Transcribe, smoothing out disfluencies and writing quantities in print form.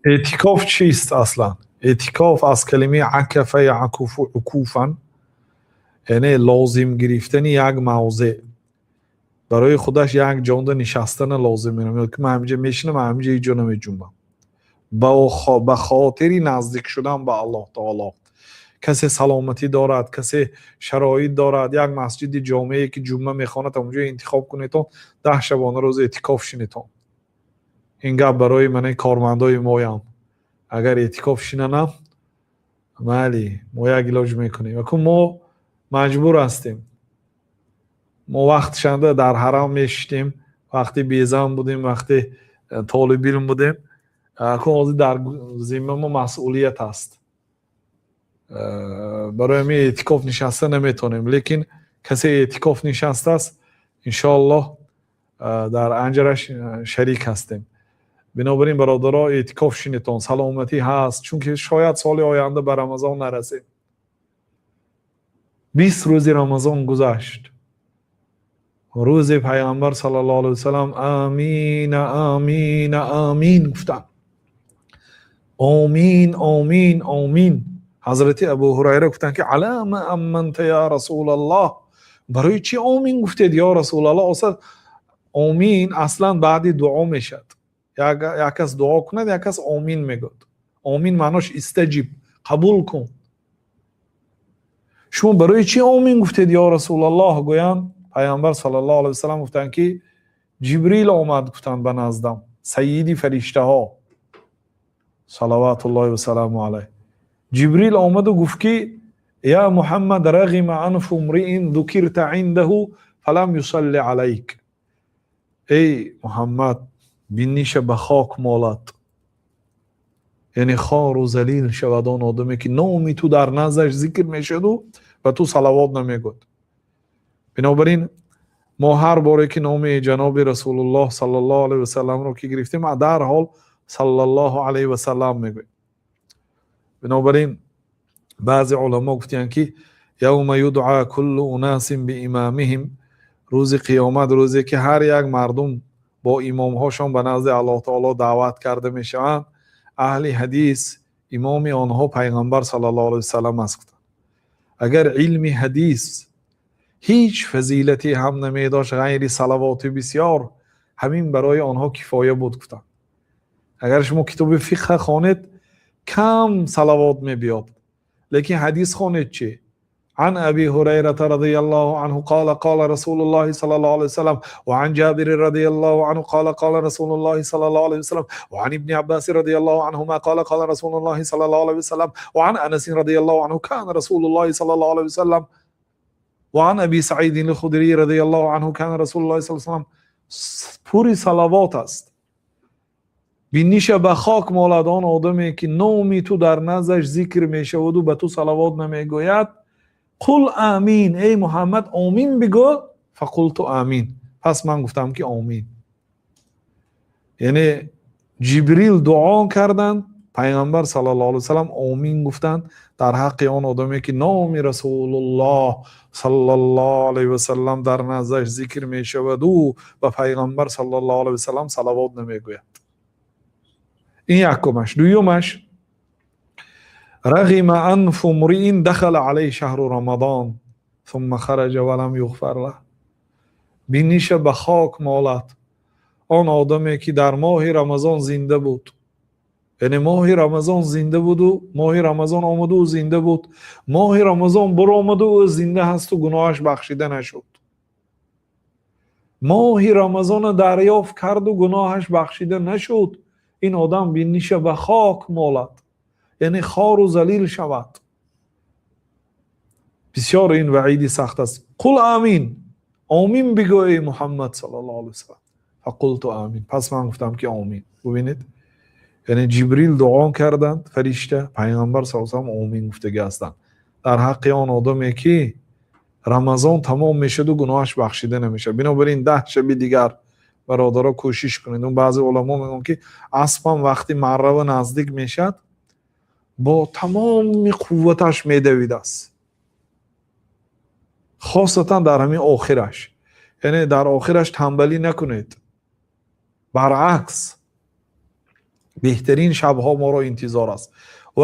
اعتکاف چیست اصلا؟ اعتکاف از کلمه عکفه یعکف عکوفا، یعنی لازم گرفتن یک موضع، برای خودش یک جانده نشستن لازم می‌دونم که من همینجا میشینم، همینجا هیچ جا نمیجنبم، به خاطر نزدیک شدن به الله تعالی. کسی سلامتی دارد، کسی شرایط دارد، یک مسجد جامعه که جمعه میخواند اونجا انتخاب کنید تا 10 شبانه روز اعتکاف شینید. این گپ برای من کارمندای مایم، اگر اعتکاف شیننم مالی ما یک علاج میکنیم، و ما مجبور هستیم. ما وقت شنده در حرم میشتیم، وقتی بیزن بودیم، وقتی طالب علم بودیم، در ذمه ما مسئولیت هست. برای می اعتکاف نشسته نمیتونیم، لیکن کسی اعتکاف نشسته است انشاءالله در انجرش شریک هستیم. بنابراین برادرها اعتکاف شینتون، سلامتی هست، چون که شاید سال آینده به رمضان نرسیم. 20 روز رمضان گذشت، روز پیامبر صلی الله علیه وسلم آمین آمین آمین گفتن، آمین آمین آمین. حضرت ابو هریره گفتن که علام امنت یا رسول الله، برای چی آمین گفتید یا رسول الله؟ اصلا آمین اصلا بعد دعا میشد، یک کس دعا کند یک کس آمین میگوید. آمین معناش استجیب، قبول کن. شما برای چی آمین گفتید یا رسول الله؟ گویان پیامبر صلی الله علیه وسلم گفتن که جبریل آمد گفتن به نزدم، سیدی فرشته ها صلوات الله و سلام علیه، جبریل آمد و گفت که یا محمد رغم انف امرئ ذکرت عنده فلم یصلی علیک. ای محمد بینیش به خاک مالد، یعنی خار و ذلیل شود آن آدمی که نامی تو در نزدش ذکر میشد و تو صلوات نمیگوید. بنابراین ما هر باره که نام جناب رسول الله صلی الله علیه و سلم رو که گرفتیم در حال صلی الله علیه و سلم میگویم. بنابراین بعضی علما گفتن که یوم یدعا کل اناس بامامهم، روز قیامت روزی که هر یک مردم با امام هاشون به نزد الله تعالی دعوت کرده میشوند، اهل حدیث امام آنها پیغمبر صلی الله علیه و سلم است. اگر علم حدیث هیچ فضیلتی هم نمی داشت غیر صلوات بسیار، همین برای آنها کفایه بود گفتن. اگر شما کتاب فقه خوانید کم صلوات می بیاد، لیکن حدیث خوانید چی؟ عن ابي هريره رضي الله عنه قال قال رسول الله صلى الله عليه وسلم، وعن جابر رضي الله عنه قال قال رسول الله صلى الله عليه وسلم، وعن ابن عباس رضي الله عنهما قال قال رسول الله صلى الله عليه وسلم، وعن انس رضي الله عنه كان رسول الله صلى الله عليه وسلم، وعن ابي سعيد الخدري رضي الله عنه كان رسول الله صلى الله عليه وسلم. پوری صلوات است. بینیش به خاک مالد آن آدمی که نامی تو در نزدش ذکر میشود و به تو صلوات نمیگوید. قل آمین، ای محمد آمین بگو. فقلت آمین، پس من گفتم که آمین. یعنی جبریل دعا کردند، پیغمبر صلی الله علیه وسلم آمین گفتند در حق آن آدمی که نام رسول الله صلی الله علیه وسلم در نزدش ذکر می شود و به پیغمبر صلی الله علیه وسلم صلوات نمی گوید. این یکمش. دویمش رغم انف امرئ دخل علیه شهر رمضان ثم خرج ولم یغفر له. بینیش به خاک مالد آن آدمی که در ماه رمضان زنده بود، یعنی ماه رمضان زنده بود و ماه رمضان آمد و زنده بود، ماه رمضان برآمد و زنده هست و گناهش بخشیده نشد. ماه رمضان دریافت کرد و گناهش بخشیده نشد. این آدم بینیش به خاک مالد، یعنی خار و ذلیل شود. بسیار این وعیدی سخت است. قل آمین، آمین بگو ای محمد صلی الله علیه وسلم. فقلت آمین، پس من گفتم که آمین. ببینید، یعنی جبریل دعا کردند، فرشته پیغمبر صلی الله علیه و آله آمین گفته هستند در حق آن آدمی که رمضان تمام میشد و گناهش بخشیده نمیشه. بنابراین 10 شب دیگر برادرها کوشش کنید. اون بعضی علما میگن که اصلا وقتی معرب نزدیک میشد با تمام قوتش میدوید است، خاصتا در همین آخرش. یعنی در آخرش تنبلی نکنید، برعکس بهترین شبها ما رو انتظار است و